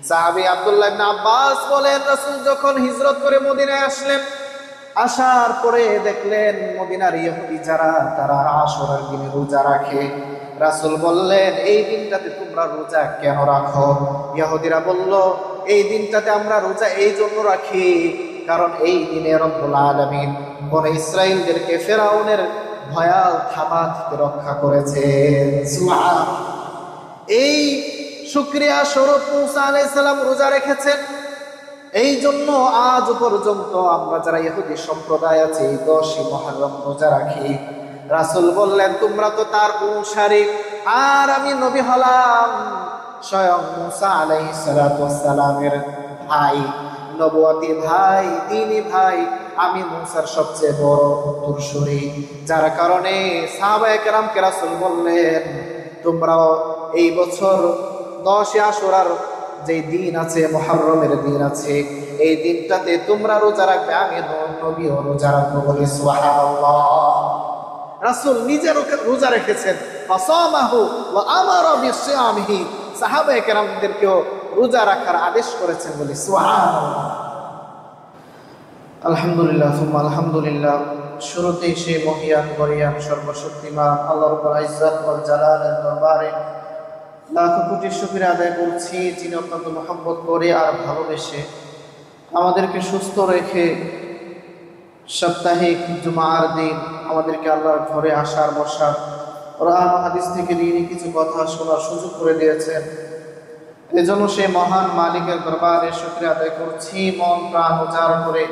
সাহাবী আব্দুল্লাহ ইবনে আব্বাস বলেন, রাসূল যখন হিজরত করে মদিনায় আসলেন, আসার পরে দেখলেন মদিনার ইহুদি যারা, তারা আশুরার দিনে রোজা রাখে। রাসূল বললেন, এই দিনটাতে তোমরা রোজা কেন রাখো? ইহুদিরা বলল, এই দিনটাতে আমরা রোজা এই জন্য রাখি, কারণ এই দিনে রব্বুল আলামিন বনি ইসরাঈলদেরকে ফিরআউনের ভয়াল থাবা থেকে রক্ষা করেছেন। সুবহানাল্লাহ। এই শুকরিয়া স্বরূপ মুসা আলাইহিস সালাম রোজা রেখেছেন। এই জন্য আজ পর্যন্ত আমরা যারা ইহুদি সম্প্রদায় আছে, এই 10ই মুহররম রোজা রাখি। রাসূল বললেন, তোমরা তো তার অনুসারী, আর আমি নবী হলাম স্বয়ং মুসা আলাইহিস সালামের ভাই, নবুয়তি ভাই, দ্বীনি ভাই। আমি মুসার সবচেয়ে বড় উত্তরসূরি, যার কারণে সাহাবায়ে কেরামকে রাসূল বললেন, তোমরাও এই বছর 10ই আশুরার যে দিন আছে, মুহররমের দিন আছে, এই দিনটাতে তোমরা রোজা রাখবে, আমি নবীও রোজা রাখবো। বলি সুবহানাল্লাহ। রাসূল নিজে রোজা রেখেছেন, ফাসামাহু ওয়া আমারা বিসিয়ামিহি, সাহাবায়ে কেরামদেরকেও রোজা রাখার আদেশ করেছেন। বলি সুবহানাল্লাহ। আলহামদুলিল্লাহ সুম্মা আলহামদুলিল্লাহ। শুরুতেই সেই মহিয়ান বরিয়ান সর্বশক্তিমান আল্লাহ রাব্বুল ইজ্জত ওয়াল জালালের দরবারে লাখ কোটি শুকরিয়া আদায় করছি, যিনি অত্যন্ত মহব্বত করে আর ভালোবেসে আমাদেরকে সুস্থ রেখে সাপ্তাহিক জুমার দিন আমাদেরকে আল্লাহর ঘরে আসার বসার, কোরআন হাদিস থেকে দিনে কিছু কথা শোনার সুযোগ করে দিয়েছেন। এজন্য সেই মহান মালিকের দরবারে শুকরিয়া আদায় করছি, মন প্রাণ উজাড় করে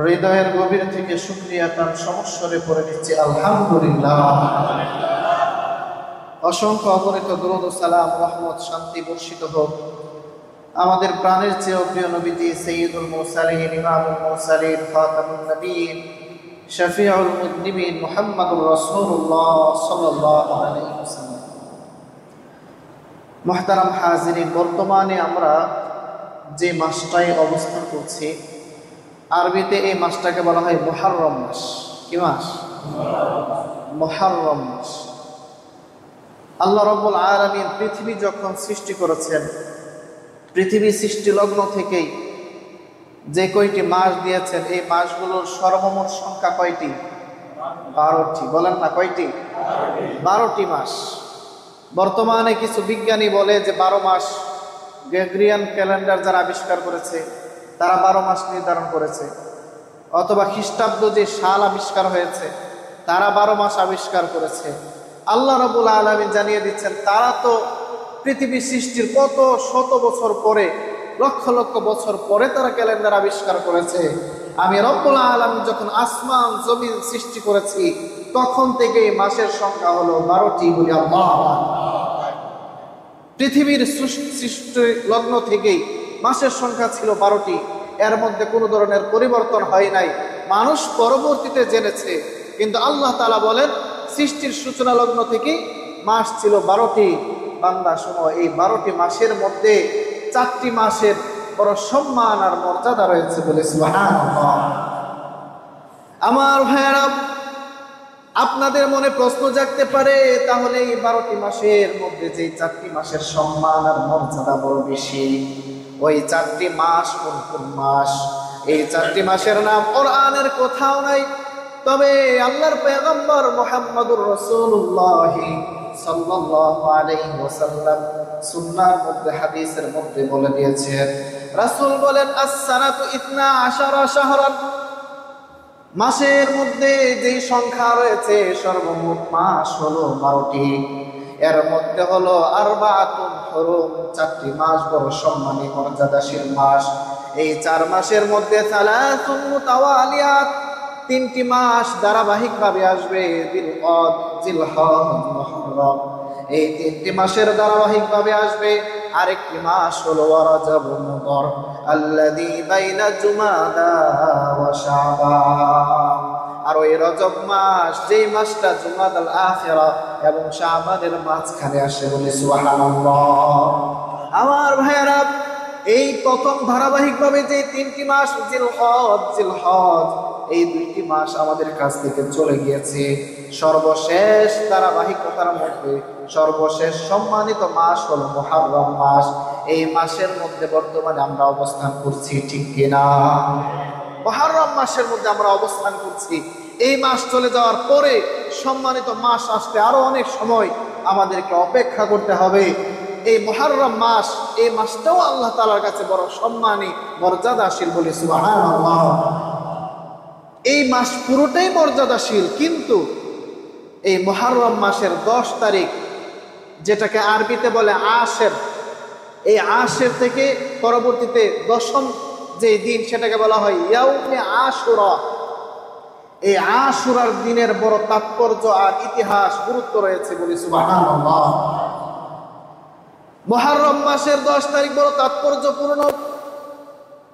হৃদয়ের গভীর থেকে শুকরিয়া তার সমস্বরে পড়ে নিচ্ছি আলহামদুলিল্লাহ। অসংখ্য অগণিত দরুদ ও সালাম, রহমত, শান্তি বর্ষিত হোক আমাদের প্রাণের চেয়ে প্রিয় নবীজি সাইয়্যিদুল মুরসালিন, ইমামুল মুরসালিন, খাতামুন নবিয়্যিন, শফিউল মুযনিবিন মুহাম্মদুর রাসূলুল্লাহ সাল্লাল্লাহু আলাইহি ওয়াসাল্লাম। মুহতারাম হাজিরিন, বর্তমানে আমরা যে মাসটায় অবস্থান করছি, আরবিতে এই মাসটাকে বলা হয় মুহররম মাস। কি মাস? মুহররম মাস। আল্লাহ রাব্বুল আলামিন পৃথিবী যখন সৃষ্টি করেছেন, পৃথিবী সৃষ্টি লগ্ন থেকেই যে কয়টি মাস দিয়েছেন, এই মাসগুলোর সর্বমোট সংখ্যা কয়টি? 12টি। বলেন না কয়টি? 12টি মাস। বর্তমানে কিছু বিজ্ঞানী বলে যে 12 মাস, গ্রেগরিয়ান ক্যালেন্ডার যারা আবিষ্কার করেছে তারা 12 মাস নির্ধারণ করেছে, অথবা খ্রিস্টাব্দ যে সাল আবিষ্কার হয়েছে তারা 12 মাস আবিষ্কার করেছে। আল্লাহ রাব্বুল আলামিন জানিয়ে দিচ্ছেন, তারা তো পৃথিবী সৃষ্টির কত শত বছর পরে, লক্ষ লক্ষ বছর পরে তারা ক্যালেন্ডার আবিষ্কার করেছে। আমি রব্বুল আলামিন যখন আসমান জমিন সৃষ্টি করেছি তখন থেকে মাসের সংখ্যা হলো 12টি। বলি আল্লাহ। পৃথিবীর সৃষ্টি লগ্ন থেকেই মাসের সংখ্যা ছিল 12টি, এর মধ্যে কোনো ধরনের পরিবর্তন হয় নাই। মানুষ পরবর্তীতে জেনেছে, কিন্তু আল্লাহ তাআলা বলেন সৃষ্টির সূচনা লগ্ন থেকেই মাস ছিল 12টি। বান্দা শোনো, এই 12টি মাসের মধ্যে 4টি মাসের বড় সম্মান আর মর্যাদা রয়েছে। বলে সুবহানাল্লাহ। আমার ভাইয়েরা, আপনাদের মনে প্রশ্ন জাগতে পারে, তাহলে এই 12টি মাসের মধ্যে যে 4টি মাসের সম্মান আর মর্যাদা বড় বেশি, ওই 4টি মাস কোন কোন মাস? এই 4টি মাসের নাম কোরআনের কোথাও নাই, তবে আল্লাহর পয়গম্বর মুহাম্মদুর রাসূলুল্লাহ সাল্লাল্লাহু আলাইহি ওয়াসাল্লাম সুন্নাহর মধ্যে, হাদিসের মধ্যে বলে দিয়েছেন। রাসূল বলেন, আস-সানাতু 12 শাহরান, মাসের মধ্যে যেই সংখ্যা রয়েছে সর্বমোট মাস হলো 12টি। এর মধ্যে হলো আরবাআতুন হুরুম, 4টি মাস বড় সম্মানী মর্যাদাশীল মাস। এই 4 মাসের মধ্যে সালাসুন মুতাওয়ালিয়াত, 3টি মাস ধারাবাহিকভাবে আসবে, যিলকদ, জিলহজ, মুহররম। এই 3টি মাসের ধারাবাহিকভাবে আসবে। আরেকটি মাস হলো রজব মুদর, আল্লাযী বাইনা জুমাদা ওয়া শাবান। আর ওই রজব মাস, যেই মাসটা জুমাদাল আখিরা এবং শাবানের মাঝখানে আসে। বলি সুবহানাল্লাহ। আমার ভাইয়েরা, এই প্রথম ধারাবাহিকভাবে যে 3টি মাস জিলহজ, জিলহজ, এই 2টি মাস আমাদের কাছ থেকে চলে গিয়েছে। সর্বশেষ ধারাবাহিকতার মধ্যে সর্বশেষ সম্মানিত মাস হলো মুহররম মাস। এই মাসের মধ্যে বর্তমানে আমরা অবস্থান করছি, ঠিক কিনা? মুহররম মাসের মধ্যে আমরা অবস্থান করছি। এই মাস চলে যাওয়ার পরে সম্মানিত মাস আসতে আরো অনেক সময় আমাদেরকে অপেক্ষা করতে হবে। এই মুহররম মাস, এই মাসটাও আল্লাহ তাআলার কাছে বড় সম্মানী, মর্যাদাশীল, বলি সুবহানাল্লাহ। এই মাস পুরোটাই মর্যাদাশীল, কিন্তু এই মুহররম মাসের 10 তারিখ, যেটাকে আরবিতে বলে আশের, এই আশের থেকে পরবর্তীতে 10ম যে দিন, সেটাকে বলা হয় ইয়াউমে আশুরা। এই আশুরার দিনের বড় তাৎপর্য আর ইতিহাস, গুরুত্ব রয়েছে, বলি সুবহানাল্লাহ। মুহররম মাসের 10 তারিখ বড় তাৎপর্যপূর্ণ,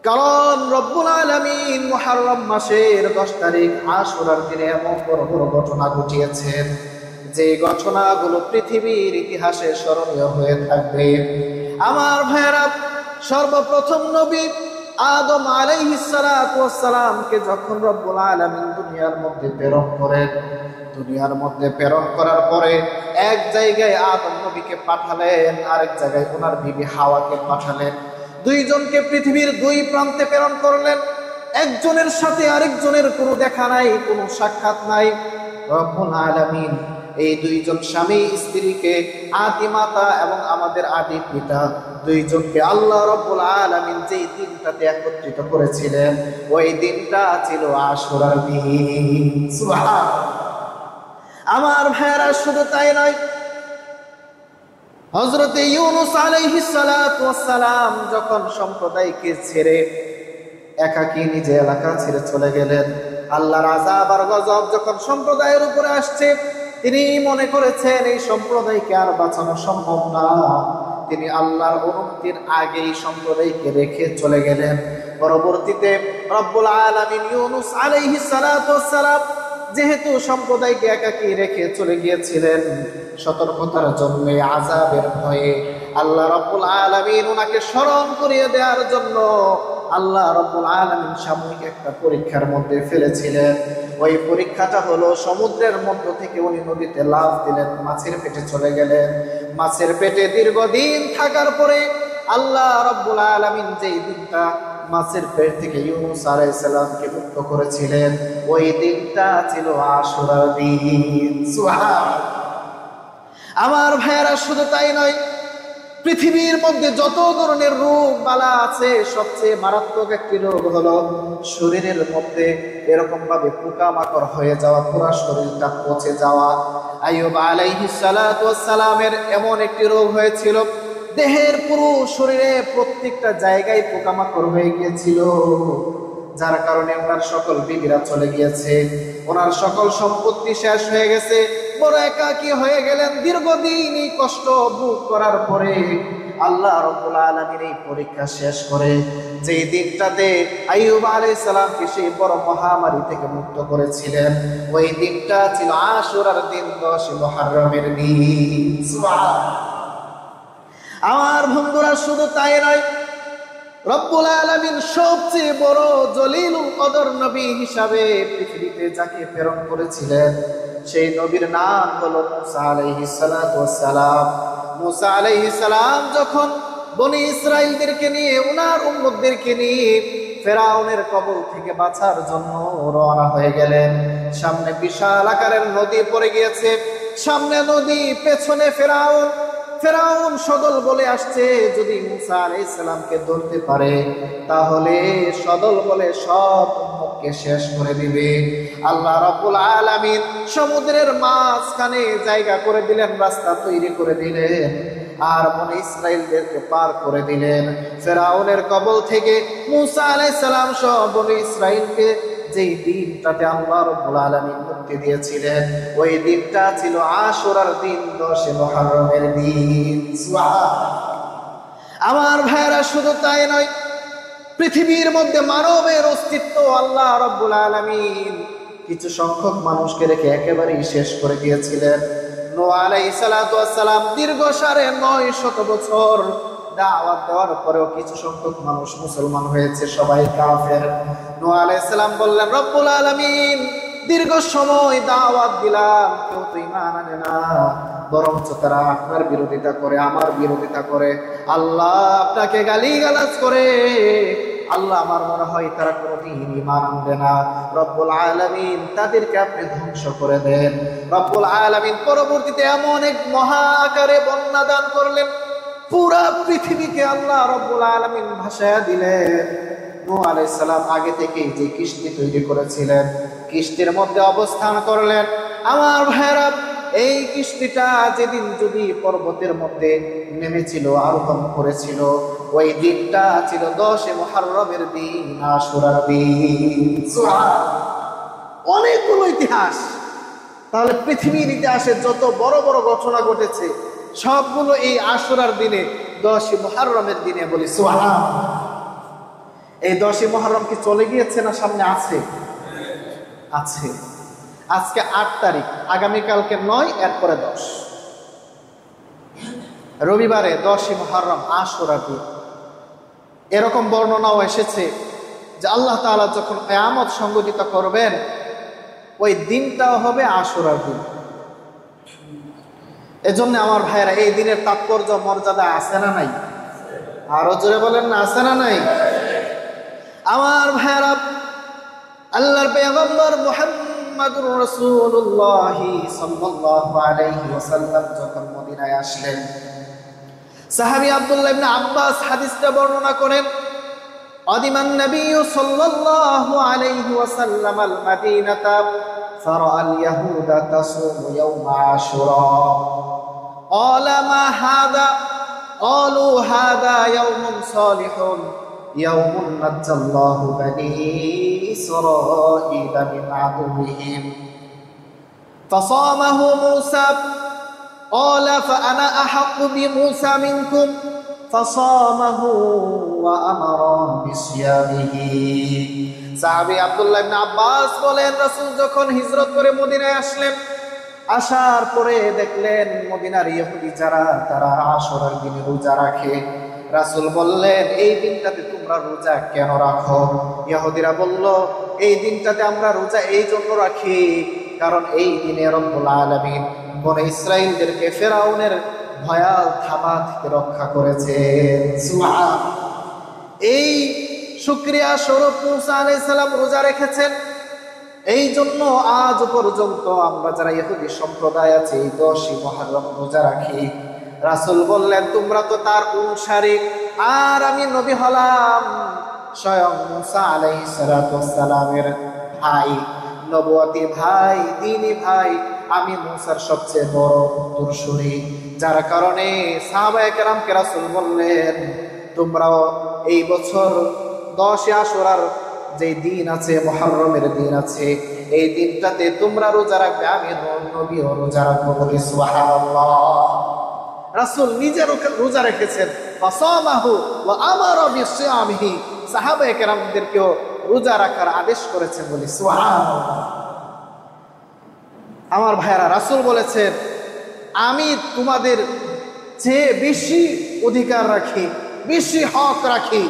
কারণ রব্বুল আলামিন মুহররম মাসের 10 তারিখ আশুরার দিনে এমন বড় বড় ঘটনা ঘটিয়েছেন যে ঘটনাগুলো পৃথিবীর ইতিহাসে স্মরণীয় হয়ে থাকবে। আমার ভাইয়েরা, সর্বপ্রথম নবী আদম আলাইহিস সালাতু ওয়াস সালামকে যখন রব্বুল আলামিন দুনিয়ার মধ্যে প্রেরণ করেন, দুনিয়ার মধ্যে প্রেরণ করার পরে এক জায়গায় আদম নবীকে পাঠালেন, আরেক জায়গায় ওনার বিবি হাওয়াকে পাঠালেন। দুইজনকে পৃথিবীর দুই প্রান্তে প্রেরণ করলেন। একজনের সাথে আরেকজনের কোনো দেখা নাই, কোনো সাক্ষাৎ নাই। রব্বুল আলামিন এই দুইজন স্বামী স্ত্রীকে, আদি মাতা এবং আমাদের আদি পিতা, দুইজনকে আল্লাহ রব্বুল আলামিন যেই দিনটাতে একত্রিত করেছিলেন, ওই দিনটা ছিল আশুরার দিন। সুবহানাল্লাহ। আমার ভাইয়েরা, শুধু তাই নয়, হযরত ইউনূস আলাইহিস সালাতু ওয়াস সালাম যখন সম্প্রদায়কে ছেড়ে একাকী নিজে এলাকা ছেড়ে চলে গেলেন, আল্লাহর আযাব আর গজব যখন সম্প্রদায়ের উপরে আসছে, তিনি মনে করেছেন এই সম্প্রদায়কে আর বাঁচানো সম্ভব না। তিনি আল্লাহর অনুমতির আগেই সম্প্রদায়কে রেখে চলে গেলেন। পরবর্তীতে রব্বুল আলামিন ইউনূস আলাইহিস সালাতু ওয়াস সালাম যেহেতু সম্প্রদায়কে একাকী রেখে চলে গিয়েছিলেন, সতর্কতার জন্য, আযাবের ভয়ে আল্লাহ রব্বুল আলামিন ওনাকে স্মরণ করিয়ে দেওয়ার জন্য আল্লাহ রব্বুল আলামিন সাময়িক একটা পরীক্ষার মধ্যে ফেলেছিলেন। ওই পরীক্ষাটা হলো, সমুদ্রের মধ্য থেকে উনি নদীতে লাফ দিলেন, মাছের পেটে চলে গেলেন। মাছের পেটে দীর্ঘদিন থাকার পরে আল্লাহ রব্বুল আলামিন যেই দিনটা মাছের পেট থেকে ইউনূস আলাইহিস সালামকে মুক্ত করেছিলেন, ওই দিনটা ছিল আশুরার দিন। সুবহানাল্লাহ। আমার ভাইয়েরা, শুধু তাই নয়, পৃথিবীর মধ্যে যত ধরনের রোগ বালা আছে, সবচেয়ে মারাত্মক একটি রোগ হলো শরীরের মধ্যে এরকম ভাবে পোকামাকড় হয়ে যাওয়া, পুরো শরীরটা পচে যাওয়া। আইয়ুব আলাইহিস সালাতু ওয়াস সালামের এমন একটি রোগ হয়েছিল, দেহের পুরো শরীরে প্রত্যেকটা জায়গায় পোকামাকড় হয়ে গিয়েছিল, যার কারণে ওনার সকল বিবিরা চলে গিয়েছে, ওনার সকল সম্পত্তি শেষ হয়ে গেছে, বড় একাকী হয়ে গেলেন। দীর্ঘদিন এই কষ্ট ভোগ করার পরে আল্লাহ রব্বুল আলামিন এই পরীক্ষা শেষ করে যেই দিনটাতে আইয়ুব আলাইহিস সালামকে সেই বড় মহামারী থেকে মুক্ত করেছিলেন, ওই দিনটা ছিল আশুরার দিন, 10 মুহররমের দিন। সুবহানাল্লাহ। আমার বন্ধুরা, শুধু তাই নয়, রব্বুল আলামিন সবচেয়ে বড় জলিলুল কদর নবী হিসাবে পৃথিবীতে যাকে প্রেরণ করেছিলেন, সেই নবীর নাম হলো মুসা আলাইহিস সালাতু ওয়াস সালাম। মুসা আলাইহিস সালাম যখন বনি ইসরাইলদেরকে নিয়ে, ওনার উম্মতদেরকে নিয়ে ফেরাউনের কবল থেকে বাঁচার জন্য রওনা হয়ে গেলেন, সামনে বিশাল আকারের নদী পড়ে গিয়েছে, সামনে নদী, পেছনে ফেরাউন। ফেরাউন সদল বলে আসছে, যদি মুসা আলাইহিস সালামকে ধরতে পারে তাহলে সদল বলে সব উম্মতকে শেষ করে দিবে। আল্লাহ রাব্বুল আলামিন সমুদ্রের মাঝখানে জায়গা করে দিলেন, রাস্তা তৈরি করে দিলেন, আর বনি ইসরাইলদেরকে পার করে দিলেন ফেরাউনের কবল থেকে। মুসা আলাইহিস সালাম সহ বনি ইসরাইলকে যেই দিনটাতে আল্লাহ রাব্বুল আলামিন মুক্তি দিয়েছিলেন, ওই দিনটা ছিল আশুরার দিন, 10 মুহররমের দিন। সুবহানাল্লাহ। আমার ভাইয়েরা, শুধু তাই নয়, পৃথিবীর মধ্যে মানবের অস্তিত্ব আল্লাহ রাব্বুল আলামিন কিছু সংখ্যক মানুষকে রেখে একেবারেই শেষ করে দিয়েছিলেন। নূহ আলাইহিস সালাতু ওয়াস সালাম দীর্ঘ 950 বছর দাওয়াত দেওয়ার পরেও কিছু সংখ্যক মানুষ মুসলমান হয়েছে, সবাই কাফের। নূহ আলাইহিস সালাম বললেন, রব্বুল আলামিন দীর্ঘ সময় দাওয়াত দিলাম, কেউ তো ঈমান আনে না, বরঞ্চ তারা আপনার বিরোধিতা করে, আমার বিরোধিতা করে, আল্লাহ আপনাকে গালিগালাজ করে। আল্লাহ আমার মনে হয় তারা কোনোদিন ঈমান আনবে না। রব্বুল আলামিন তাদেরকে আপনি ধ্বংস করে দেন। রব্বুল আলামিন পরবর্তীতে এমন এক মহা আকারে বন্যা দান করলেন, পুরা পৃথিবীকে আল্লাহ রব্বুল আলামিন ভাসায়া দিলেন। নূহ আলাইহিস সালাম আগে থেকেই যে কিস্তি তৈরি করেছিলেন, কিস্তির মধ্যে অবস্থান করলেন। আমার ভাইরা, এই কিস্তিটা যেদিন যদি পর্বতের মধ্যে নেমেছিল, আরোহণ করেছিল, ওই দিনটা ছিল 10 মুহররমের দিন, আশুরার দিন। অনেকগুলো ইতিহাস। তাহলে পৃথিবীর ইতিহাসে যত বড় বড় ঘটনা ঘটেছে সবগুলো এই আশুরার দিনে, 10 মুহররমের দিনে। বলি সুবহানাল্লাহ। এই 10 মুহররম কি চলে গিয়েছে না সামনে আছে? আছে। আজকে 8 তারিখ, আগামীকালকে 9, এরপরে 10, রবিবারে 10 মুহররম আশুরার দিন। এরকম বর্ণনাও এসেছে যে আল্লাহ তাআলা যখন কিয়ামত সংঘটিত করবেন, ওই দিনটাও হবে আশুরার দিন। এজন্য আমার ভাইয়েরা, এই দিনের তাৎপর্য মর্যাদা আছে না নাই? আরো জোরে বলেন না, আছে না নাই? আমার ভাইয়েরা, আল্লাহর পয়গম্বর মুহাম্মদুর রাসূলুল্লাহ সাল্লাল্লাহু আলাইহি ওয়াসাল্লাম যখন মদিনায় আসলেন, সাহাবী আব্দুল্লাহ ইবনে আব্বাস হাদিসটা বর্ণনা করেন, আদিমান নবী সাল্লাল্লাহু আলাইহি ওয়াসাল্লাম আল মাদিনাতা ফারাআল ইয়াহুদা তাসুমু ইয়াওমা আশুরা قال ما هذا قالوا هذا يوم صالح يوم نجى الله بني إسرائيل من عدوهم فصامه موسى قال فأنا أحق بموسى منكم فصامه وأمر بصيامه সাহাবী আব্দুল্লাহ ইবনে আব্বাস বলেন, রাসূল যখন হিজরত করে মদিনায় আসলেন, আসার পরে দেখলেন মদিনার ইহুদি যারা, তারা আশুরার দিনে রোজা রাখে। রাসূল বললেন, এই দিনটাতে তোমরা রোজা কেন রাখো? ইহুদিরা বলল, এই দিনটাতে আমরা রোজা এই জন্য রাখি কারণ এই দিনে রব্বুল আলামিন বনি ইসরাঈলদেরকে ফেরাউনের ভয়াল থাবা থেকে রক্ষা করেছেন। সুবহানাল্লাহ। এই শুকরিয়া স্বরূপ মুসা আলাইহিস সালাম রোজা রেখেছেন। এই জন্য আজ পর্যন্ত আমরা যারা ইহুদি সম্প্রদায় আছে, এই 10 মুহররম রোজা রাখি। রাসূল বললেন, তোমরা তো তার অনুসারী, আর আমি নবী হলাম স্বয়ং মুসা আলাইহিস সালামের ভাই, নবুয়তি ভাই, দ্বীনি ভাই। আমি মুসার সবচেয়ে বড় উত্তরসূরি, যার কারণে সাহাবায়ে কেরামকে রাসূল বললেন, তোমরাও এই বছর 10 আশুরার যে দিন আছে, মুহররমের দিন আছে, এই দিনটাতে তোমরা রোজা রাখবে, আমি নবীও রোজা রাখবো। বলি সুবহানাল্লাহ। রাসূল নিজে রোজা রেখেছেন, ফাসামাহু ওয়া আমারা বিসিয়ামিহি, সাহাবায়ে কেরামদেরকেও রোজা রাখার আদেশ করেছেন। বলি সুবহানাল্লাহ। আমার ভাইরা, রাসূল বলেছেন, আমি তোমাদের চেয়ে বেশি অধিকার রাখি, বেশি হক রাখি,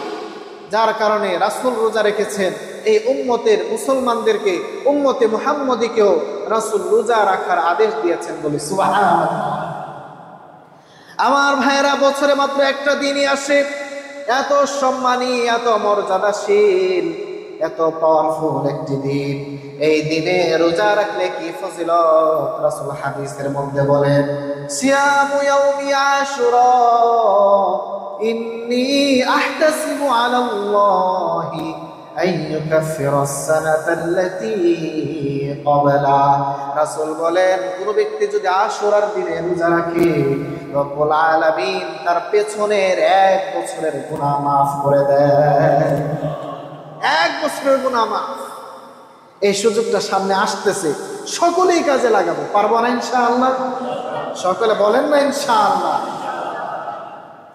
যার কারণে রাসূল রোজা রেখেছেন। এই উম্মতের মুসলমানদেরকে, উম্মতে মুহাম্মদীকেও রাসূল রোজা রাখার আদেশ দিয়েছেন। বলি সুবহানাল্লাহ। আমার ভাইরা, বছরে মাত্র একটা দিনই আসে, এত সম্মানী, এত মর্যাদাশীল, এত পাওয়ারফুল একটি দিন। এই দিনে রোজা রাখলে কি ফজিলত, রাসূল হাদিসের মধ্যে বলেন, সিয়ামু ইয়াউমি আশুরা ইন্নী আহতাসিবু আলাল্লাহি আন ইউকাফিরাস সানাতাল্লাতী ক্বাবলা। রাসূল বলেন, কোন ব্যক্তি যদি আশুরার দিনে রোজা রাখে, রব্বুল আলামিন তার পেছনের 1 বছরের গুনাহ মাফ করে দেন। 1 বছরের গুনাহ মাফ। এই সুযোগটা সামনে আসতেছে, সকলেই কাজে লাগাবো। পারবো না ইনশাআল্লাহ? সকলে বলেন না ইনশাআল্লাহ?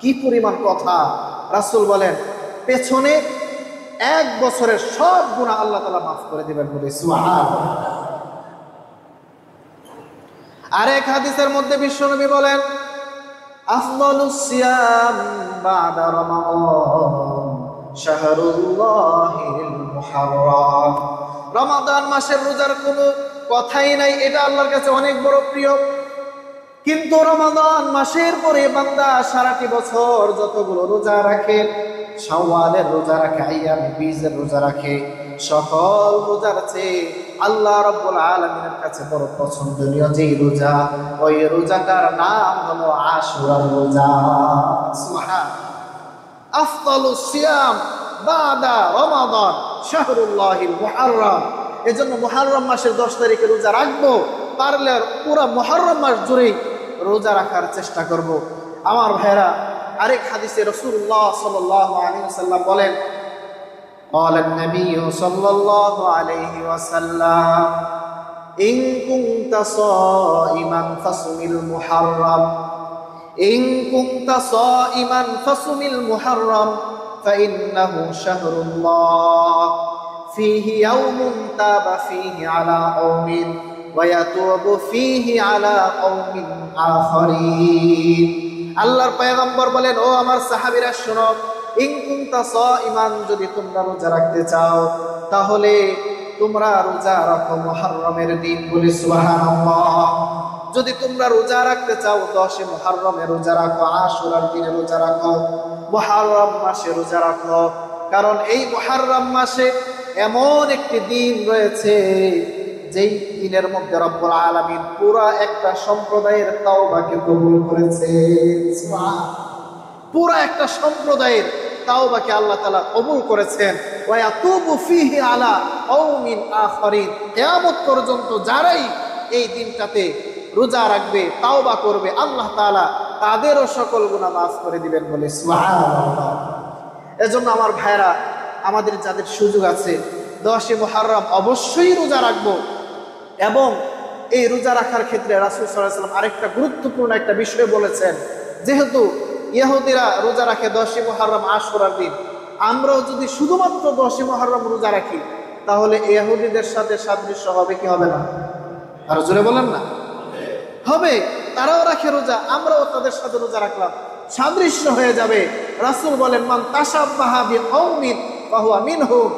কি পরিমাণ কথা! রাসূল বলেন, পেছনে 1 বছরের সব গুনাহ আল্লাহ তাআলা মাফ করে দিবেন। বলে সুবহানাল্লাহ। আরেক হাদিসের মধ্যে বিশ্বনবী বলেন, আফদালুস সিয়াম বাদা রমাদান শাহরুল্লাহিল মুহাররম। রমাদান মাসের রোজার কোনো কথাই নাই, এটা আল্লাহর কাছে অনেক বড় প্রিয়। কিন্তু রমাদান মাসের পরে বান্দা সারাটি বছর যতগুলো রোজা রাখে, শাওয়ালের রোজা রাখে, আইয়ামে বীজের রোজা রাখে, সকল রোজার চেয়ে আল্লাহ রাব্বুল আলামিনের কাছে বড় পছন্দনীয় যেই রোজা, ওই রোজাটার নাম হলো আশুরার রোজা। সুবহান। আফদালুস সিয়াম বাদা রমাদান শাহরুল্লাহিল মুহাররম। এজন্য মুহররম মাসের 10 তারিখে রোজা রাখবো, পারলে পুরো মুহররম মাস জুড়েই রোজা রাখার চেষ্টা করব। আমার ভাইরা, আরেক হাদিসে রাসূলুল্লাহ সাল্লাল্লাহু আলাইহি ওয়াসাল্লাম বলেন, قال النبي صلى الله عليه وسلم إن كنت صائما فصم المحرم إن كنت صائما فصم المحرم فإنه شهر الله فيه يوم تاب فيه على قوم ويتوب فيه على قوم آخرين। আল্লাহর পয়গম্বর বলেন, ও আমার সাহাবীরা শোনো, ইন কুনতা সাইমান, যদি তোমরা রোজা রাখতে চাও তাহলে তোমরা রোজা রাখো মুহররমের দিন। বলি সুবহানাল্লাহ। যদি তোমরা রোজা রাখতে চাও 10 মুহররমে রোজা রাখো, আশুরার দিনে রোজা রাখো, মুহররম মাসে রোজা রাখো। কারণ এই মুহররম মাসে এমন একটি দিন রয়েছে যেই দিনের মধ্যে রব্বুল আলামিন পুরা একটা সম্প্রদায়ের তাওবাকে কবুল করেছে। পুরা একটা সম্প্রদায়ের তাওবাকে আল্লাহ তাআলা কবুল করেছেন। ওয়া ইয়াতুবু ফীহি আলা কওমিন আখারিন। কিয়ামত পর্যন্ত যারাই এই দিনটাতে রোজা রাখবে, তাওবা করবে, আল্লাহ তাআলা তাদেরও সকল গুনাহ মাফ করে দিবেন। বলে সুবহানাল্লাহ। এজন্য আমার ভাইরা, আমাদের যাদের সুযোগ আছে 10 মুহররম অবশ্যই রোজা রাখবো। এবং এই রোজা রাখার ক্ষেত্রে রাসূল সাল্লাল্লাহু আলাইহি ওয়াসাল্লাম আরেকটা গুরুত্বপূর্ণ একটা বিষয় বলেছেন। যেহেতু ইহুদিরা রোজা রাখে 10 মুহররম আশুরার দিন, আমরাও যদি শুধুমাত্র 10 মুহররম রোজা রাখি তাহলে ইহুদিদের সাথে সাদৃশ্য হবে কি হবে না? আর জোরে বলেন না, হবে। তারাও রাখে রোজা, আমরাও তাদের সাথে রোজা রাখলাম, সাদৃশ্য হয়ে যাবে। রাসূল বলেন, মান তাশাব্বাহা বিকওমিন ফাহুয়া মিনহুম।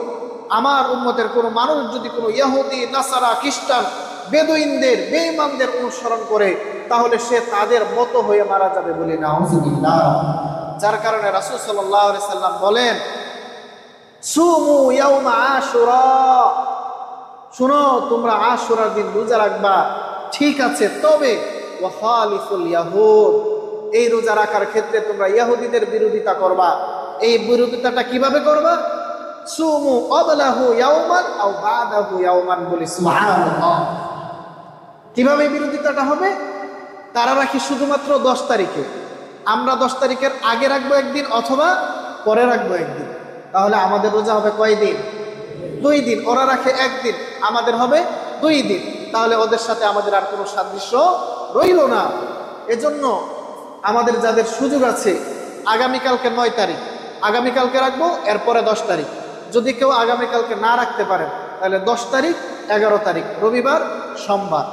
আমার উম্মতের কোনো মানুষ যদি কোনো ইহুদি, নাসারা, খ্রিস্টান, বেদুইনদের, বেঈমানদের অনুসরণ করে তাহলে সে তাদের মতো হয়ে মারা যাবে। বলি নাউযুবিল্লাহ। যার কারণে রাসূল সাল্লাল্লাহু আলাইহি সাল্লাম বলেন, সুমু ইয়াউমা আশুরা। শুনো, তোমরা আশুরার দিন রোজা রাখবা, ঠিক আছে, তবে ওয়া খালিফুল ইয়াহুদ, এই রোজা রাখার ক্ষেত্রে তোমরা ইহুদিদের বিরোধিতা করবা। এই বিরোধিতাটা কিভাবে করবা? সুমু ক্বাবলাহু ইয়াওমান আও বাদাহু ইয়াওমান। বলি সুবহানাল্লাহ। কিভাবে বিরোধিতাটা হবে? তারা রাখি শুধুমাত্র 10 তারিখে, আমরা 10 তারিখের আগে রাখবো একদিন অথবা পরে রাখবো একদিন। তাহলে আমাদের রোজা হবে কয়দিন? 2 দিন। ওরা রাখে একদিন, আমাদের হবে 2 দিন। তাহলে ওদের সাথে আমাদের আর কোনো সাদৃশ্য রইল না। এজন্য আমাদের যাদের সুযোগ আছে, আগামীকালকে 9 তারিখ, আগামীকালকে রাখবো, এরপরে 10 তারিখ। যদি কেউ আগামীকালকে না রাখতে পারেন তাহলে 10 তারিখ, 11 তারিখ, রবিবার, সোমবার,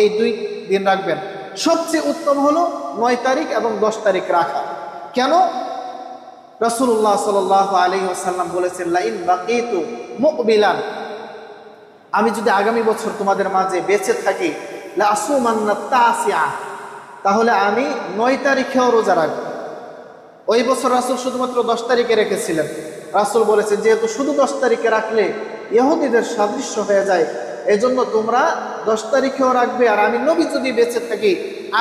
এই 2 দিন রাখবেন। সবচেয়ে উত্তম হলো 9 তারিখ এবং 10 তারিখ রাখা। কেন? রাসূলুল্লাহ সাল্লাল্লাহু আলাইহি ওয়াসাল্লাম বলেছেন, লাইন বাকিতু মুকবিলান, আমি যদি আগামী বছর তোমাদের মাঝে বেঁচে থাকি, লা আসুমান্না তাসিআ, তাহলে আমি 9 তারিখেও রোজা রাখবো। ওই বছর রাসূল শুধুমাত্র 10 তারিখে রেখেছিলেন। রাসূল বলেছেন, যেহেতু শুধু 10 তারিখে রাখলে ইহুদিদের সাদৃশ্য হয়ে যায়, এজন্য তোমরা 10 তারিখেও রাখবে, আর আমি নবী যদি বেঁচে থাকি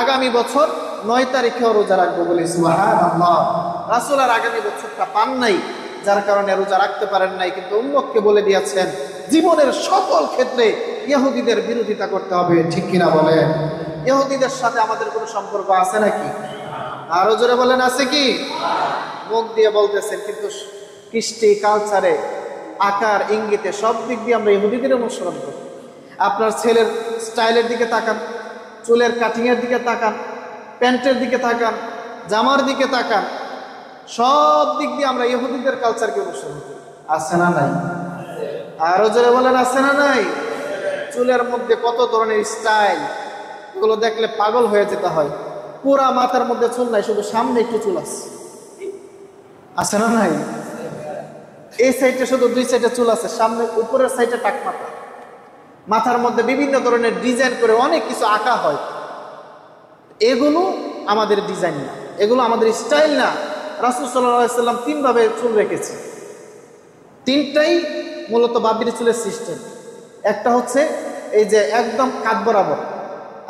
আগামী বছর 9 তারিখেও রোজা রাখবো। বলি সুবহানাল্লাহ। রাসূল আর আগামী বছরটা পান নাই, যার কারণে রোজা রাখতে পারেন নাই, কিন্তু উম্মতকে বলে দিয়েছেন জীবনের সকল ক্ষেত্রে ইহুদিদের বিরোধিতা করতে হবে। ঠিক কিনা বলেন? ইহুদিদের সাথে আমাদের কোনো সম্পর্ক আছে নাকি? আরো জোরে বলেন, আছে কি? মুখ দিয়ে বলতেছেন, কিন্তু কৃষ্টি, কালচারে, আকার, ইঙ্গিতে, সব দিক দিয়ে আমরা ইহুদিদের অনুসরণ করি। আপনার ছেলের স্টাইলের দিকে তাকান, চুলের কাটিংয়ের দিকে তাকান, প্যান্টের দিকে তাকান, জামার দিকে তাকান, সব দিক দিয়ে আমরা ইহুদিদের কালচারকে অনুসরণ করি। আছে না নাই? আরো জোরে বলেন, আছে না নাই? চুলের মধ্যে কত ধরনের স্টাইল, এগুলো দেখলে পাগল হয়ে যেতে হয়। পুরা মাথার মধ্যে চুল নাই, শুধু সামনে একটু চুল আছে। আছে না নাই? এই সাইডে শুধু 2 সাইডে চুল আছে, সামনে উপরের সাইডে টাক মাথা। মাথার মধ্যে বিভিন্ন ধরনের ডিজাইন করে অনেক কিছু আঁকা হয়। এগুলো আমাদের ডিজাইন না, এগুলো আমাদের স্টাইল না। রাসূল সাল্লাল্লাহু আলাইহি সাল্লাম তিনভাবে চুল রেখেছে, তিনটাই মূলত বাবির চুলের সিস্টেম। একটা হচ্ছে এই যে একদম কাঁধ বরাবর,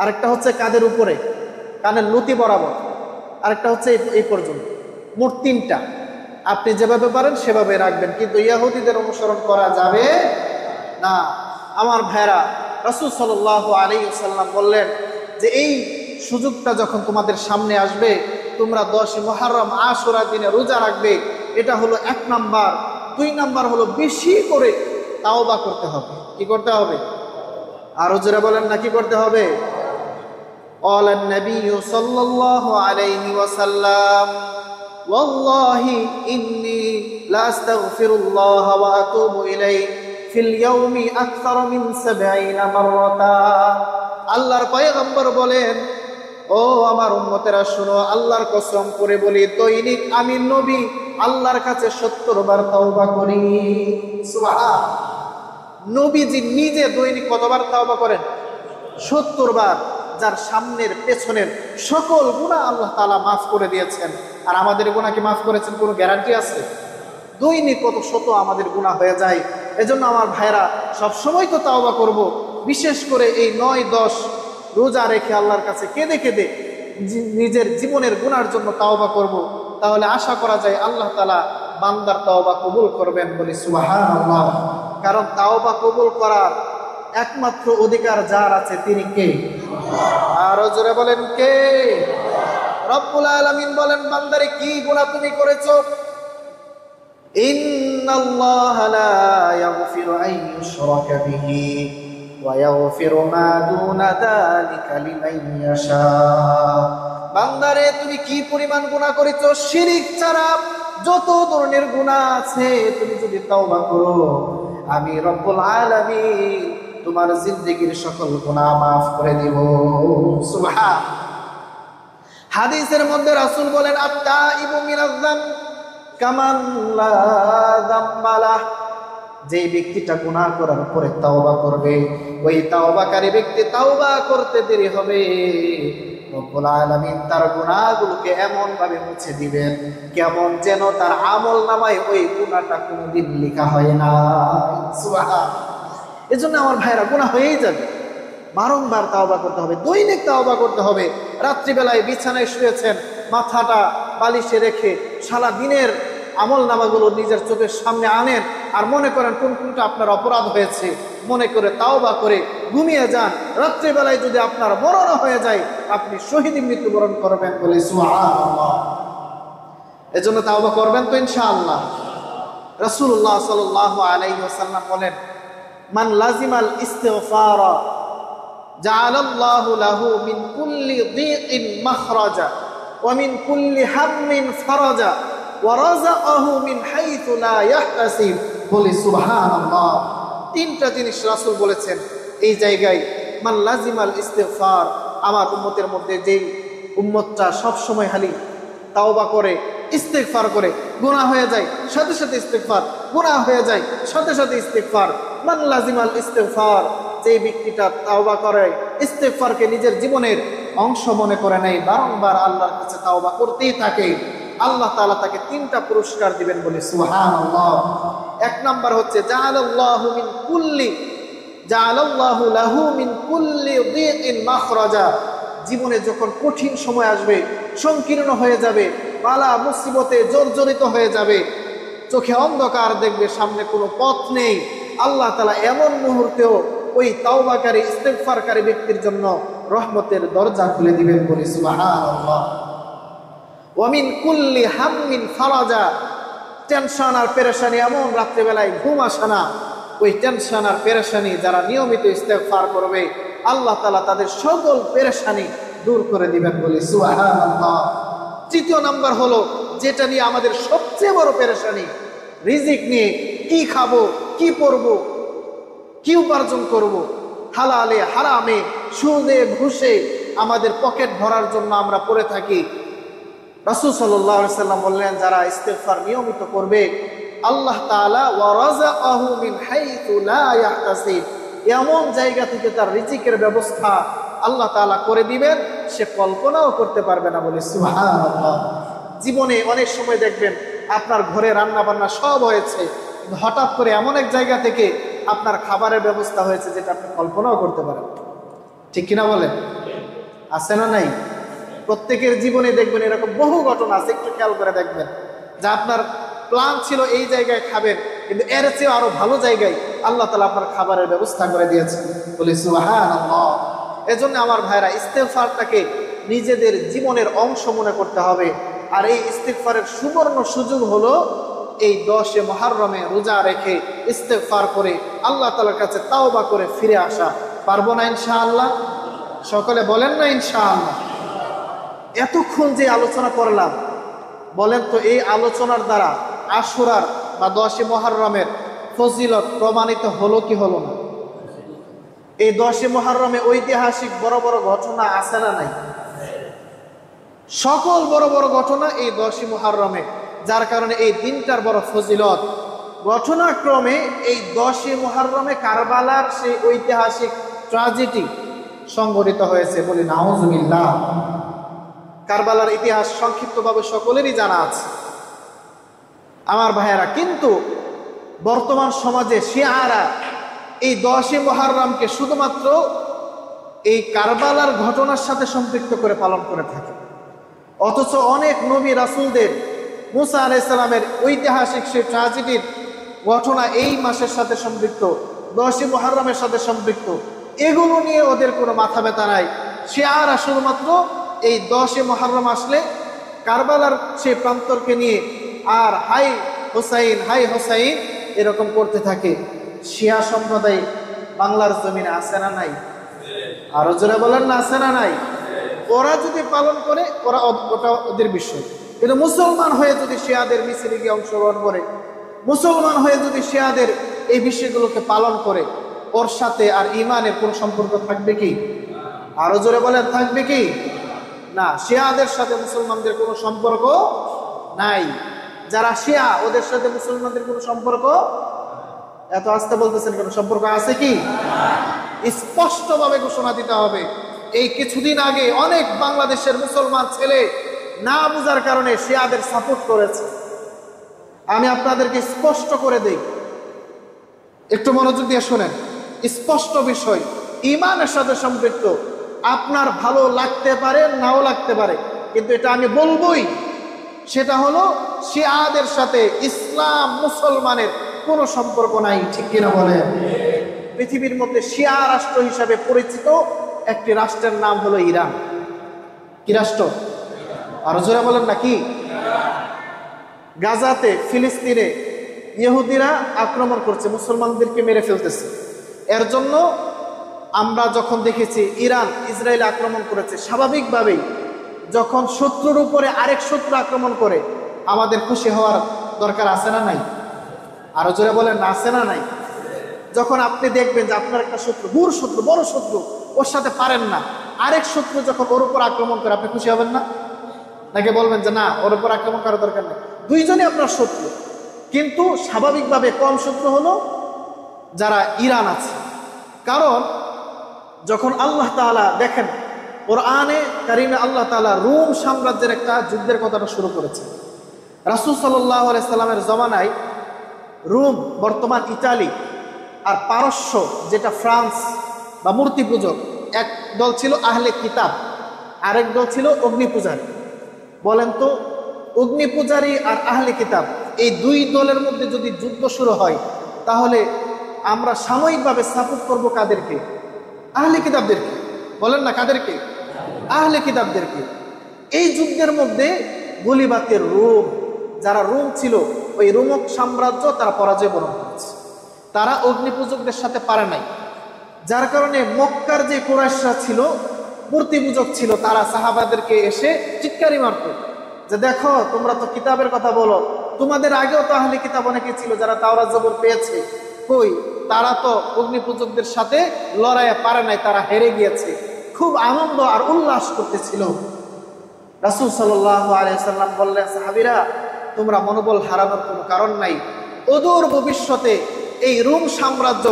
আরেকটা হচ্ছে কাঁধের উপরে কানের লতি বরাবর, আরেকটা হচ্ছে এই পর্যন্ত। মোট তিনটা। আপনি যেভাবে পারেন সেভাবে রাখবেন, কিন্তু ইহুদিদের অনুসরণ করা যাবে না। আমার ভাইরা, রাসূল সাল্লাল্লাহু আলাইহি ওয়াসাল্লাম বললেন যে এই সুযোগটা যখন তোমাদের সামনে আসবে, তোমরা 10 মুহররম আশুরা দিনে রোজা রাখবে। এটা হলো 1 নাম্বার। 2 নাম্বার হলো বেশি করে তাওবা করতে হবে। কি করতে হবে? আরো জোরে বলেন না, কি করতে হবে? قال النبي صلى الله عليه وسلم والله إني لا أستغفر الله وأتوب إليه في اليوم أكثر من 70 مرة। আল্লাহর পয়গম্বর বলেন, ও আমার উম্মতেরা শুনো, আল্লাহর কসম করে বলি, দৈনিক আমি নবী আল্লাহর কাছে 70 বার তাওবা করি। সুবহান। নবীজি নিজে দৈনিক কতবার তাওবা করেন? 70 বার। যার সামনের পেছনের সকল গুনাহ আল্লাহ তাআলা মাফ করে দিয়েছেন। আর আমাদের গুনাহ কি মাফ করেছেন কোনো গ্যারান্টি আছে? দৈনিক কত শত আমাদের গুনাহ হয়ে যায়। এজন্য আমার ভাইরা সবসময় তো তাওবা করব, বিশেষ করে এই 9-10 রোজা রেখে আল্লাহর কাছে কেঁদে কেঁদে নিজের জীবনের গুনার জন্য তাওবা করব। তাহলে আশা করা যায় আল্লাহ তাআলা বান্দার তাওবা কবুল করবেন, বলি সুবহানাল্লাহ। কারণ তাওবা কবুল করার একমাত্র অধিকার যার আছে তিনি কে? আরো জোরে বলেন, কে? রব্বুল আলামিন বলেন, বান্দারে কি গুনাহ তুমি করেছো? ইন্নাল্লাহা লা ইয়াগফিরু আন ইউশরাকা বিহি ওয়া ইয়াগফিরু মা দুনা যালিকা লিমান ইয়াশা। বান্দারে তুমি কি পরিমাণ গুনাহ করেছো? শিরক ছাড়া যত ধরনের গুনাহ আছে তুমি যদি তাওবা করো, আমি রব্বুল আলামিন তোমার জিন্দেগীর সকল গুনাহ মাফ করে দিব। সুবহান। হাদিসের মধ্যে রাসূল বলেন, আত-তাইবু মিনাজ যামব কামান লা যামবা লাহ। যেই ব্যক্তিটা গুনাহ করার পরে তাওবা করবে, ওই তাওবাকারী ব্যক্তি তাওবা করতে দেরি হবে, রব্বুল আলামিন তার গুনাহগুলোকে এমন ভাবে মুছে দিবেন কেমন যেন তার আমলনামায় ওই গুনাহটা কোনোদিন লেখা হয় না। সুবহান। এজন্য আমার ভাইরা গুনাহ হয়েই যাবে, বারংবার তাওবা করতে হবে, দৈনিক তাওবা করতে হবে। রাত্রিবেলায় বিছানায় শুয়েছেন, মাথাটা বালিশে রেখে সারা দিনের আমল নামাগুলো নিজের চোখের সামনে আনেন, আর মনে করেন কোন কোনটা আপনার অপরাধ হয়েছে, মনে করে তাওবা করে ঘুমিয়ে যান। রাত্রিবেলায় যদি আপনার মরণ হয়ে যায়, আপনি শহীদ মৃত্যুবরণ করবেন, বলে সুবহানাল্লাহ। এজন্য তাওবা করবেন তো ইনশাআল্লাহ। রাসূলুল্লাহ সাল্লাল্লাহু আলাইহি ওয়াসাল্লাম বলেন, মান লাজিমাল ইস্তিগফারা জাআলাল্লাহু লাহু মিন কুল্লি দীকিন মাখরাজা ওয়া মিন কুল্লি হাম্মিন ফারাজা ওয়া রাযাকাহু মিন হাইথু লা ইয়াহতাসিব, বলি সুবহানাল্লাহ। তিনটা জিনিস রাসূল বলেছেন এই জায়গায়। মান লাজিমাল ইস্তিগফার, আমার উম্মতের মধ্যে যেই উম্মতটা সব সময় খালি তাওবা করে, ইস্তিগফার করে, গুনাহ হয়ে যায় সাথে সাথে ইস্তিগফার, গুনাহ হয়ে যায় সাথে সাথে ইস্তিগফার। মান লাজিমাল ইস্তিগফার, যে ব্যক্তিটা তাওবা করে, ইস্তিগফারকে নিজের জীবনের অংশ মনে করে নেয়, বারংবার আল্লাহর কাছে তাওবা করতেই থাকে, আল্লাহ তাআলা তাকে 3টা পুরস্কার দিবেন, বলে সুবহানাল্লাহ। 1 নাম্বার হচ্ছে জাআলাল্লাহু লাহু মিন কুল্লি দীকিন মাখরাজা। জীবনে যখন কঠিন সময় আসবে, সংকীর্ণ হয়ে যাবে, বালা মুসিবতে জর্জরিত হয়ে যাবে, চোখে অন্ধকার দেখবে, সামনে কোনো পথ নেই, আল্লাহ তাআলা এমন মুহূর্তেও ওই তাওবাকারী ইস্তিগফারকারী ব্যক্তির জন্য রহমতের দরজা খুলে দিবেন, বলে সুবহানাল্লাহ। ওয়া মিন কুল্লি হাম্মিন ফারাজা, টেনশন আর পেরেশানি, এমন রাত্রিবেলায় ঘুম আসে না, ওই টেনশন আর পেরেশানি যারা নিয়মিত ইস্তিগফার করবে, আল্লাহ তাআলা তাদের সকল পেরেশানি দূর করে দিবেন, বলে সুবহানাল্লাহ। 3য় নাম্বার হলো যেটা নিয়ে আমাদের সবচেয়ে বড় পেরেশানি, রিজিক নিয়ে। কি খাবো, কি পরবো, কি উপার্জন করব, হালালে হারামে সুদে ঘুষে আমাদের পকেট ভরার জন্য আমরা পড়ে থাকি। রাসূল সাল্লাল্লাহু আলাইহি ওয়াসাল্লাম বললেন, যারা ইস্তিগফার নিয়মিত করবে, আল্লাহ তাআলা ওয়া রাযাকাহু মিন হাইথু লা ইয়াহতাসিব, এমন জায়গা থেকে তার রিজিকের ব্যবস্থা আল্লাহ তাআলা করে দিবেন, সে কল্পনাও করতে পারবে না। বলি সুবহানাল্লাহ। জীবনে অনেক সময় দেখবেন আপনার ঘরে রান্না বান্না সব হয়েছে, হঠাৎ করে এমন এক জায়গা থেকে আপনার খাবারের ব্যবস্থা হয়েছে যেটা আপনি কল্পনাও করতে পারেন। ঠিক কিনা বলেন? আছে না নাই? প্রত্যেকের জীবনে দেখবেন এরকম বহু ঘটনা আছে। একটু খেয়াল করে দেখবেন যে আপনার প্ল্যান ছিল এই জায়গায় খাবেন, কিন্তু এর চেয়ে আরো ভালো জায়গায় আল্লাহ তাআলা আপনার খাবারের ব্যবস্থা করে দিয়েছেন। বলি সুবহানাল্লাহ। এজন্য আমার ভাইরা, ইস্তেগফারটাকে নিজেদের জীবনের অংশ মনে করতে হবে। আর এই ইস্তেগফারের সুবর্ণ সুযোগ হলো এই 10 মুহররমে রোজা রেখে ইস্তেগফার করে আল্লাহ তাআলার কাছে তাওবা করে ফিরে আসা। পারবো না ইনশাআল্লাহ? সকলে বলেন না ইনশাআল্লাহ? এতক্ষণ যে আলোচনা করলাম, বলেন তো এই আলোচনার দ্বারা আশুরার বা 10 মুহররমের ফজিলত প্রমাণিত হলো কি হলো না? এই 10 মুহররমে ঐতিহাসিক বড় বড় ঘটনা আছে না নাই? সকল বড় বড় ঘটনা এই 10 মুহররমে, যার কারণে এই দিনটার বড় ফজিলত। ঘটনাক্রমে এই 10 মুহররমে কারবালার সেই ঐতিহাসিক ট্র্যাজেডি সংঘটিত হয়েছে। বলি নাউজুবিল্লাহ। কারবালার ইতিহাস সংক্ষিপ্তভাবে সকলেরই জানা আছে আমার ভাইয়েরা। কিন্তু বর্তমান সমাজে শিয়ারা এই 10 মুহররমকে শুধুমাত্র এই কারবালার ঘটনার সাথে সম্পৃক্ত করে পালন করে থাকে, অথচ অনেক নবী রাসূলদের, মুসা আলাইহিস সালামের ঐতিহাসিক সেই ট্র্যাজেডির ঘটনা এই মাসের সাথে সম্পৃক্ত, 10 মুহররমের সাথে সম্পৃক্ত। এগুলো নিয়ে ওদের কোনো মাথা ব্যথা নাই। শিয়ারা শুধুমাত্র এই 10 মুহররম আসলে কারবালার সেই প্রান্তরকে নিয়ে আর হাই হোসাইন হাই হোসাইন এরকম করতে থাকে। শিয়া সম্প্রদায় বাংলার জমিনে আছে না নাই? আরো জোরে বলেন না আছে না নাই? ওরা যদি পালন করে ওটা ওদের বিষয়, কিন্তু মুসলমান হয়ে যদি শিয়াদের মিছিলে গিয়ে অংশগ্রহণ করে, মুসলমান হয়ে যদি শিয়াদের এই বিষয়গুলোকে পালন করে, ওর সাথে আর ইমানের কোনো সম্পর্ক থাকবে কি? আরো জোরে বলেন থাকবে কি? না, শিয়াদের সাথে মুসলমানদের কোনো সম্পর্ক নাই। যারা শিয়া ওদের সাথে মুসলমানদের কোনো সম্পর্ক, এত আস্তে বলতেছেন কেন? সম্পর্ক আছে কি? স্পষ্টভাবে ঘোষণা দিতে হবে। এই কিছুদিন আগে অনেক বাংলাদেশের মুসলমান ছেলে না বুঝার কারণে শিয়াদের সাপোর্ট করেছে। আমি আপনাদেরকে স্পষ্ট করে দেই, একটু মনোযোগ দিয়ে শোনেন। স্পষ্ট বিষয়, ইমানের সাথে সম্পৃক্ত। আপনার ভালো লাগতে পারে, নাও লাগতে পারে, কিন্তু এটা আমি বলবোই। সেটা হলো শিয়াদের সাথে ইসলাম মুসলমানের কোনো সম্পর্ক নাই। ঠিক কিনা বলেন? পৃথিবীর মধ্যে শিয়া রাষ্ট্র হিসাবে পরিচিত একটি রাষ্ট্রের নাম হলো ইরান। কি রাষ্ট্র? আরো জোরে বলেন না কি? গাজাতে, ফিলিস্তিনে ইহুদিরা আক্রমণ করছে, মুসলমানদেরকে মেরে ফেলতেছে। এর জন্য আমরা যখন দেখেছি ইরান ইসরায়েল আক্রমণ করেছে, স্বাভাবিকভাবেই যখন শত্রুর উপরে আরেক শত্রু আক্রমণ করে আমাদের খুশি হওয়ার দরকার আছে না নাই? আরো জোরে বলেন না আছে না নাই? যখন আপনি দেখবেন যে আপনার একটা শত্রু, দূর শত্রু, বড় শত্রু, ওর সাথে পারেন না, আরেক শত্রু যখন ওর উপর আক্রমণ করে, আপনি খুশি হবেন না? নাকি বলবেন যে না, ওর উপর আক্রমণ করার দরকার নেই, দুইজনই আপনার শত্রু? কিন্তু স্বাভাবিকভাবে কম শত্রু হলো যারা ইরান আছে। কারণ যখন আল্লাহ তাআলা দেখেন কোরআনে কারিমে আল্লাহ তাআলা রোম সাম্রাজ্যের একটা যুদ্ধের কথাটা শুরু করেছে। রাসূল সাল্লাল্লাহু আলাইহি সাল্লামের জমানায় রোম, বর্তমান ইতালি, আর পারস্য যেটা ফ্রান্স বা মূর্তি পূজক, এক দল ছিল আহলে কিতাব, আরেক দল ছিল অগ্নি পূজারী। বলেন তো, অগ্নি পূজারী আর আহলে কিতাব এই দুই দলের মধ্যে যদি যুদ্ধ শুরু হয়, তাহলে আমরা সাময়িকভাবে সাপোর্ট করব কাদেরকে? আহলে কিতাবদেরকে। বলেন না কাদেরকে? আহলে কিতাবদেরকে। এই যুদ্ধের মধ্যে গলিবাতের রোম, যারা রোম ছিল, ওই রোমক সাম্রাজ্য তারা পরাজয় বরণ করেছে। তারা অগ্নিপূজকদের সাথে পারে নাই, যার কারণে মক্কার যে কুরাইশরা ছিল, মূর্তি পূজক ছিল, তারা সাহাবাদেরকে এসে চিৎকারি মারত যে দেখো, তোমরা তো কিতাবের কথা বলো, তোমাদের আগেও তো আহলে কিতাব অনেকে ছিল যারা তাওরাত জবর পেয়েছে, কই তারা তো অগ্নিপূজকদের সাথে লড়াইয়ে পারে নাই, তারা হেরে গিয়েছে। খুব আনন্দ আর উল্লাস করতেছিল। রাসূল সাল্লাল্লাহু আলাইহি ওয়াসাল্লাম বললেন, সাহাবীরা, তোমরা মনোবল হারানোর কোনো কারণ নাই। অদূর ভবিষ্যতে এই রোম সাম্রাজ্য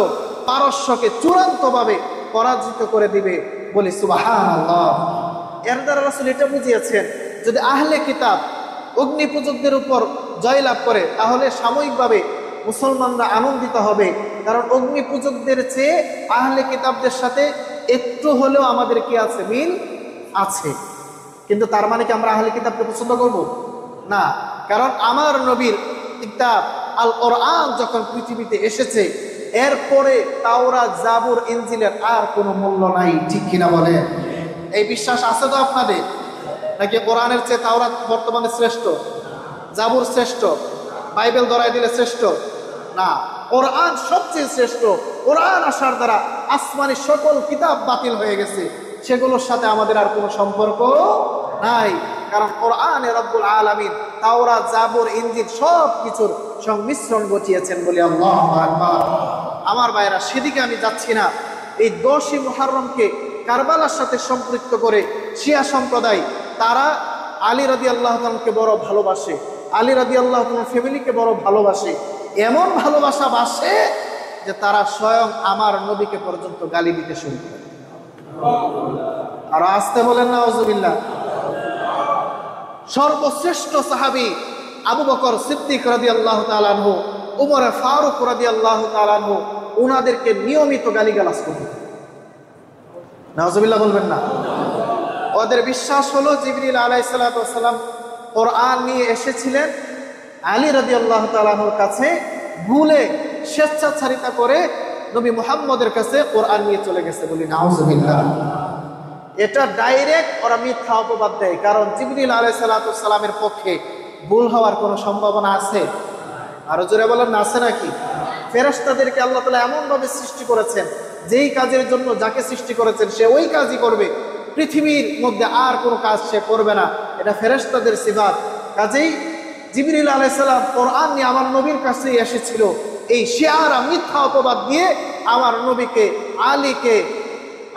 পারস্যকে চূড়ান্তভাবে পরাজিত করে দিবে। বলি সুবহানাল্লাহ। এর দ্বারা রাসূল এটা বুঝিয়েছেন, যদি আহলে কিতাব অগ্নি পূজকদের উপর জয়লাভ করে তাহলে সাময়িকভাবে মুসলমানরা আনন্দিত হবে, কারণ অগ্নি পূজকদের চেয়ে আহলে কিতাবদের সাথে একটু হলেও আমাদের কি আছে, মিল আছে। কিন্তু তার মানে কি আমরা আহলে কিতাবকে পছন্দ করব না? কারণ আমার নবীর কিতাব আল কোরআন যখন পৃথিবীতে এসেছে, এরপরে তাওরাত, জাবুর, ইনজিলের আর কোনো মূল্য নাই। ঠিক কিনা বলে? এই বিশ্বাস আছে তো আপনাদের? নাকি কোরআনের চেয়ে তাওরাত বর্তমানে শ্রেষ্ঠ, জাবুর শ্রেষ্ঠ, বাইবেল ধরাই দিলে শ্রেষ্ঠ? না, কোরআন সবচেয়ে শ্রেষ্ঠ। কোরআন আসার দ্বারা আসমানি সকল কিতাব বাতিল হয়ে গেছে, সেগুলোর সাথে আমাদের আর কোনো সম্পর্ক নাই। কারণ কোরআনে রব্বুল আলামিন তাওরাত, জাবুর, ইনজিল সব কিছুর সংমিশ্রণ ঘটিয়েছেন বলে আল্লাহু আকবার। আমার ভাইরা, সেদিকে আমি যাচ্ছি না। এই 10ই মুহররমকে কারবালার সাথে সম্পৃক্ত করে শিয়া সম্প্রদায় তারা আলী রাদিয়াল্লাহু তাআলাকে বড় ভালোবাসে, আলী রাদিয়াল্লাহু তাআলার ফ্যামিলিকে বড় ভালোবাসে। এমন ভালোবাসা বাসে যে তারা স্বয়ং আমার নবীকে পর্যন্ত গালি দিতে শুরু করে। আর আসতে বলেন না আউযুবিল্লাহ। সর্বশ্রেষ্ঠ সাহাবী আবু বকর সিদ্দিক রাদিয়াল্লাহু তাআলা আনহু, উমর ফারুক রাদিয়াল্লাহু তাআলা আনহু ওনাদেরকে নিয়মিত গালিগালাজ করতেন। নাউযুবিল্লাহ বলবেন না? ওদের বিশ্বাস হলো জিবরিল আলাইহিস সালাতু ওয়াস সালাম কোরআন নিয়ে এসেছিলেন আলী রাদিয়াল্লাহু তাআলা আনহুর কাছে, ভুলে স্বেচ্ছাচারিতা করে নবী মুহাম্মদের কাছে কোরআন নিয়ে চলে গেছে বলি নাউযুবিল্লাহ। এটা ডাইরেক্ট ওরা মিথ্যা অপবাদ দেয়, কারণ জিবরিল আলাইহিস সালাতু ওয়াস সালামের পক্ষে ভুল হওয়ার কোনো সম্ভাবনা আছে? আরো জোরে বলেন না, আছে নাকি? ফেরেশতাদেরকে আল্লাহ তাআলা এমনভাবে সৃষ্টি করেছেন, যেই কাজের জন্য যাকে সৃষ্টি করেছেন সে ওই কাজই করবে, পৃথিবীর মধ্যে আর কোনো কাজ সে করবে না। এটা ফেরেশতাদের সিফাত। কাজেই জিবরিল আলাইহিস সালাম কোরআন নিয়ে আমার নবীর কাছেই এসেছিল, এই শিয়ারা মিথ্যা অপবাদ দিয়ে আমার নবীকে, আলীকে,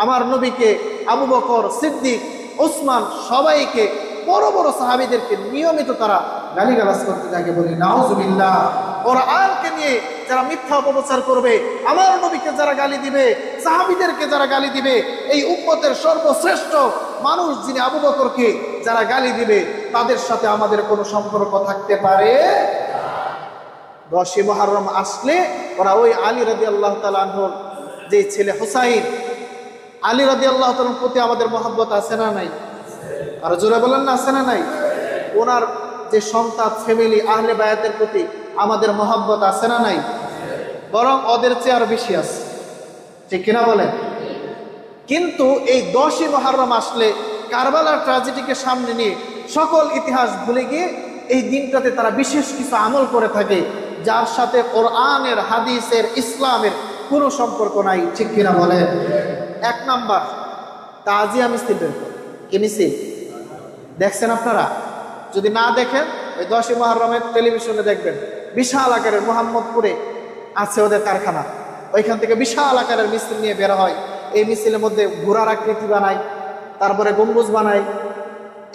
আমার নবীকে, আবু বকর, সিদ্দিক, ওসমান সবাইকে, বড় বড় সাহাবীদেরকে নিয়মিত তারা গালিগালাজ করতে থাকে বলি নাউযুবিল্লাহ। কোরআনকে নিয়ে যারা মিথ্যা অপপ্রচার করবে, আমার নবীকে যারা গালি দিবে, সাহাবীদেরকে যারা গালি দিবে, এই উম্মতের সর্বশ্রেষ্ঠ মানুষ যিনি আবু বকরকে যারা গালি দিবে, তাদের সাথে আমাদের কোনো সম্পর্ক থাকতে পারে? 10ই মুহররম আসলে ওরা ওই আলী রাদিয়াল্লাহু তাআলা আনহুর যে ছেলে হুসাইন, আলী রাদিয়াল্লাহু তাআলার প্রতি আমাদের মহব্বত আছে না নাই? আর জোরে বলেন না, আছে না নাই? ওনার যে সন্তান, ফ্যামিলি, আহলে বায়াতের প্রতি আমাদের মহব্বত আছে না নাই? বরং ওদের চেয়ে আরো বেশি আছে। ঠিক কিনা বলেন? কিন্তু এই 10ই মুহররম আসলে কারবালার ট্র্যাজেডিকে সামনে নিয়ে সকল ইতিহাস ভুলে গিয়ে এই দিনটাতে তারা বিশেষ কিছু আমল করে থাকে, যার সাথে কোরআনের, হাদিসের, ইসলামের কোনো সম্পর্ক নাই। ঠিক কিনা বলেন? 1 নাম্বার, তাজিয়া মিছিল বের করে। কি মিছিল দেখছেন আপনারা? যদি না দেখেন ওই 10ই মুহররমের টেলিভিশনে দেখবেন, বিশাল আকারের মোহাম্মদপুরে আছে ওদের কারখানা, ওইখান থেকে বিশাল আকারের মিছিল নিয়ে বের হয়। এই মিছিলের মধ্যে ঘোড়ার আকৃতি বানায়, তারপরে গম্বুজ বানায়,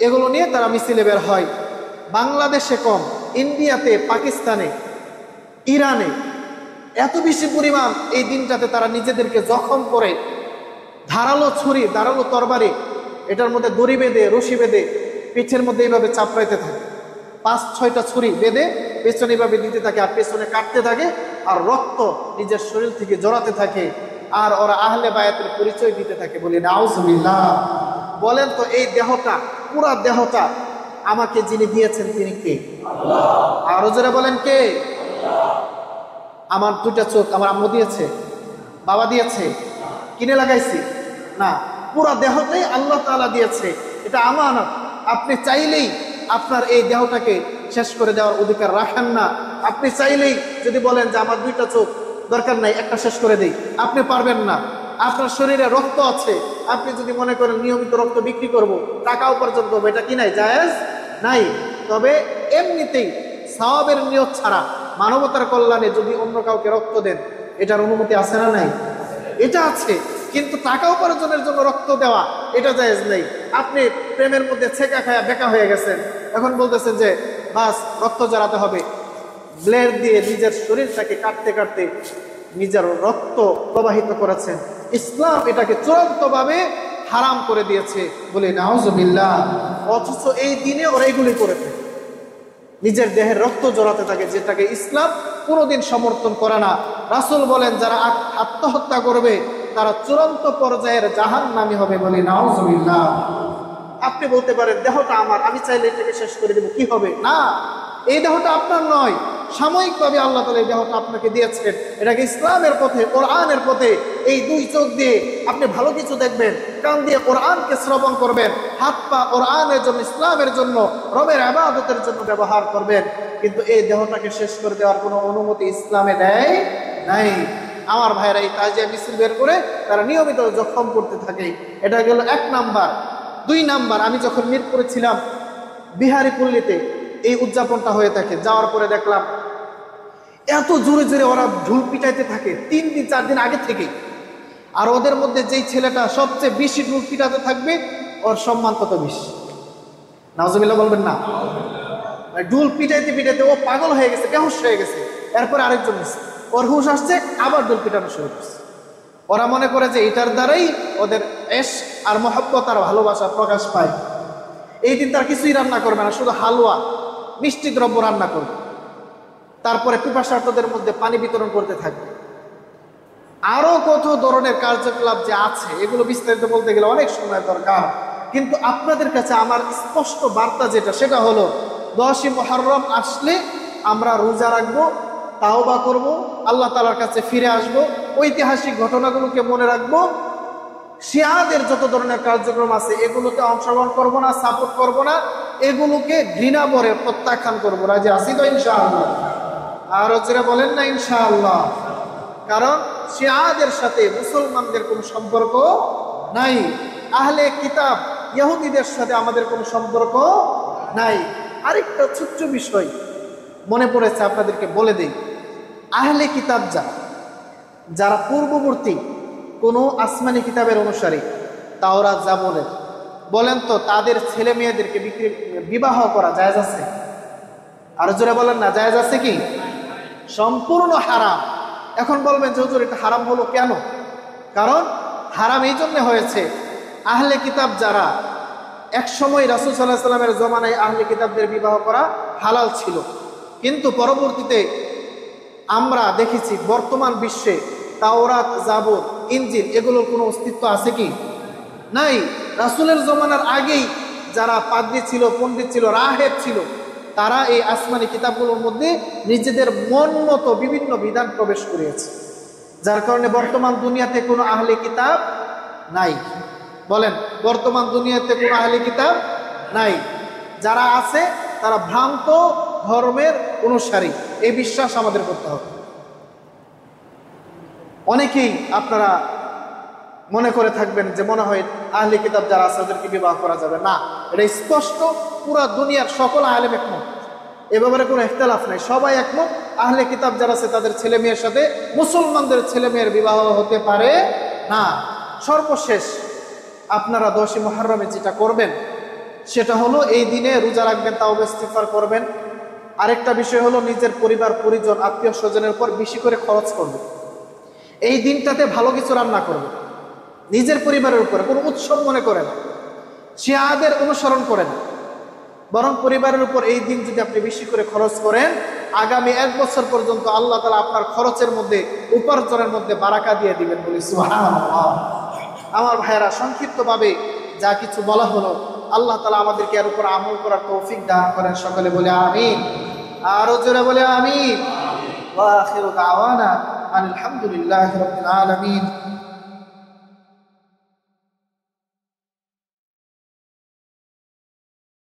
এগুলো নিয়ে তারা মিছিলে বের হয়। বাংলাদেশে কম, ইন্ডিয়াতে, পাকিস্তানে, ইরানে এত বেশি পরিমাণ এই দিনটাতে তারা নিজেদেরকে জখম করে ধারালো ছুরি, ধারালো তরবারি, এটার মধ্যে দড়ি বেঁধে, রশি বেঁধে পিঠের মধ্যে এইভাবে চাপড়াইতে থাকে, 5-6টা ছুরি বেঁধে পেছনে এইভাবে দিতে থাকে, আর পেছনে কাটতে থাকে, আর রক্ত নিজের শরীর থেকে জড়াতে থাকে, আর ওরা আহলে বায়াতের পরিচয় দিতে থাকে বলি নাউযুবিল্লাহ। বলেন তো এই দেহটা, পুরা দেহটা আমাকে যিনি দিয়েছেন তিনি কে? আল্লাহ। আরো জোরে বলেন কে? আল্লাহ। আমার 2টা চোখ আমার আম্মু দিয়েছে, বাবা দিয়েছে, কিনে লাগাইছি না, পুরা দেহটাই আল্লাহ তাআলা দিয়েছে। এটা আমানত। আপনি চাইলেই আপনার এই দেহটাকে শেষ করে দেওয়ার অধিকার রাখেন না। আপনি চাইলেই যদি বলেন যে আমার 2টা চোখ দরকার নাই, একটা শেষ করে দেই, আপনি পারবেন না। আপনার শরীরে রক্ত আছে, আপনি যদি মনে করেন নিয়মিত রক্ত বিক্রি করব, টাকা উপার্জন করবো, এটা কি নাই? জায়েজ নাই। তবে এমনিতেই সওয়াবের নিয়ত ছাড়া মানবতার কল্যাণে যদি অন্য কাউকে রক্ত দেন, এটার অনুমতি আছে না নাই? এটা আছে। কিন্তু টাকা উপার্জনের জন্য রক্ত দেওয়া এটা জায়েজ নেই। আপনি প্রেমের মধ্যে ছেঁকা খায়া বেকা হয়ে গেছেন, এখন বলতেছেন যে বাস রক্ত জড়াতে হবে, ব্লেড দিয়ে নিজের শরীরটাকে কাটতে কাটতে নিজের রক্ত প্রবাহিত করেছেন। ইসলাম এটাকে চূড়ান্তভাবে হারাম করে দিয়েছে, বলে নাউজুবিল্লাহ। অথচ এই দিনে ওরা এগুলি করে থাকে, নিজের দেহের রক্ত জড়াতে থাকে, যেটাকে ইসলাম কোনোদিন সমর্থন করে না। রাসূল বলেন যারা আত্মহত্যা করবে তারা চূড়ান্ত পর্যায়ের জাহান্নামী হবে, বলে নাউজুবিল্লাহ। আপনি বলতে পারেন দেহটা আমার, আমি চাইলে এটাকে শেষ করে দেব, কি হবে? না, এই দেহটা আপনার নয়, সাময়িকভাবে আল্লাহ তাআলা এই দেহটা আপনাকে দিয়েছেন, এটাকে ইসলামের পথে, কোরআনের পথে। এই দুই চোখ দিয়ে আপনি ভালো কিছু দেখবেন, কান দিয়ে কোরআনকে শ্রবণ করবেন, হাত পা কোরআনের জন্য, ইসলামের জন্য, রবের ইবাদতের জন্য ব্যবহার করবেন। কিন্তু এই দেহটাকে শেষ করে দেওয়ার কোনো অনুমতি ইসলামে দেয় নাই। আমার ভাইরা এই তাজিয়া মিছিল বের করে তারা নিয়মিত জখম করতে থাকে। এটা গেল 1 নাম্বার। 2 নাম্বার, আমি যখন মিরপুরে ছিলাম, বিহারি পল্লীতে এই উদযাপনটা হয়ে থাকে। যাওয়ার পরে দেখলাম এত জোরে জোরে ওরা ঢোল পিটাইতে থাকে 3 দিন 4 দিন আগে থেকে। আর ওদের মধ্যে যেই ছেলেটা সবচেয়ে বেশি ঢোল পিটাতে থাকবে, ওর সম্মান তত বেশি। নাউজুবিল্লাহ বলবেন না? ঢোল পিটাইতে পিটাইতে ও পাগল হয়ে গেছে, বেহুশ হয়ে গেছে। এরপর আরেকজন এসে, ওর হুশ আসছে, আবার ঢোল পিটানো শুরু করছে। ওরা মনে করে যে এটার দ্বারাই ওদের ইশক আর মহব্বত আর ভালোবাসা প্রকাশ পায়। এই দিন তার কিছুই রান্না করবে না, শুধু হালুয়া, মিষ্টি দ্রব্য রান্না করবে। তারপরে পিপাসার্তদের মধ্যে পানি বিতরণ করতে থাকবে। আরো কত ধরনের কার্যকলাপ যে আছে, এগুলো বিস্তারিত বলতে গেলে অনেক সময় দরকার। কিন্তু আপনাদের কাছে আমার স্পষ্ট বার্তা যেটা, সেটা হলো 10ই মুহররম আসলে আমরা রোজা রাখবো, তাওবা করব, আল্লাহ তাআলার কাছে ফিরে আসব, ঐতিহাসিক ঘটনাগুলোকে মনে রাখবো। শিয়াদের যত ধরনের কার্যক্রম আছে এগুলোতে অংশগ্রহণ করব না, সাপোর্ট করব না, এগুলোকে ঘৃণা ভরে প্রত্যাখ্যান করবো। রাজি আছি তো ইনশাআল্লাহ? আর যারা বলেন না ইনশাআল্লাহ? কারণ শিয়াদের সাথে মুসলমানদের কোনো সম্পর্ক নাই, আহলে কিতাব ইহুদিদের সাথে আমাদের কোনো সম্পর্ক নাই। আরেকটা ছোট্ট বিষয় মনে পড়েছে, আপনাদেরকে বলে দেই। আহলে কিতাব যারা পূর্ববর্তী কোনো আসমানি কিতাবের অনুসারী, তাওরাত জাবুরের, বলেন তো তাদের ছেলে মেয়েদেরকে বিবাহ করা জায়েজ আছে? আর জোরে বলেন না, জায়েজ আছে কি? সম্পূর্ণ হারাম। এখন বলবেন যে হুজুর এটা হারাম হলো কেন? কারণ হারাম এই জন্য হয়েছে, আহলে কিতাব যারা, এক সময় রাসূল সাল্লাল্লাহু আলাইহি ওয়াসাল্লামের জমানায় আহলে কিতাবদের বিবাহ করা হালাল ছিল। কিন্তু পরবর্তীতে আমরা দেখেছি বর্তমান বিশ্বে তাওরাত, জাবুর, ইনজিল এগুলোর কোনো অস্তিত্ব আছে কি? নাই। রাসূলের জমানার আগেই যারা পাদ্রী ছিল, পণ্ডিত ছিল, রাহেব ছিল, তারা এই আসমানি কিতাবগুলোর মধ্যে নিজেদের মন মতো বিভিন্ন বিধান প্রবেশ করিয়েছে, যার কারণে বর্তমান দুনিয়াতে কোনো আহলে কিতাব নাই। বলেন, বর্তমান দুনিয়াতে কোনো আহলে কিতাব নাই। যারা আছে তারা ভ্রান্ত ধর্মের অনুসারী, এই বিশ্বাস আমাদের করতে হবে। অনেকেই আপনারা মনে করে থাকবেন যে মনে হয় আহলে কিতাব যারা আছে ওদেরকে বিবাহ করা যাবে না। এটা স্পষ্ট, পুরা দুনিয়ার সকল আলেম একমত, এ ব্যাপারে কোনো ইখতিলাফ নাই, সবাই একমত। আহলে কিতাব যারা আছে তাদের ছেলে মেয়ের সাথে মুসলমানদের ছেলে মেয়ের বিবাহ হতে পারে না। সর্বশেষ আপনারা 10ই মুহররমে যেটা করবেন সেটা হলো এই দিনে রোজা রাখবেন, তাওবা ইস্তিগফার করবেন। আরেকটা বিষয় হলো নিজের পরিবার পরিজন আত্মীয় স্বজনের উপর বেশি করে খরচ করবেন। এই দিনটাতে ভালো কিছু রান্না করবেন, নিজের পরিবারের উপরে কোনো উৎসব মনে করে না, শিয়াদের অনুসরণ করে না, বরং পরিবারের উপর এই দিন যদি আপনি বেশি করে খরচ করেন, আগামী 1 বছর পর্যন্ত আল্লাহ তাআলা আপনার খরচের মধ্যে, উপার্জনের মধ্যে বারাকা দিয়ে দিবেন, বলি সুবহানাল্লাহ। আমার ভাইয়েরা, সংক্ষিপ্তভাবে যা কিছু বলা হলো, আল্লাহ তাআলা আমাদেরকে এর উপর আমল করার তৌফিক দান করেন। সকলে বলে আমিন, আরো জোরে বলে আমিন। ওয়া আখিরু দাওয়ানা আলহামদুলিল্লাহি রাব্বিল আলামিন।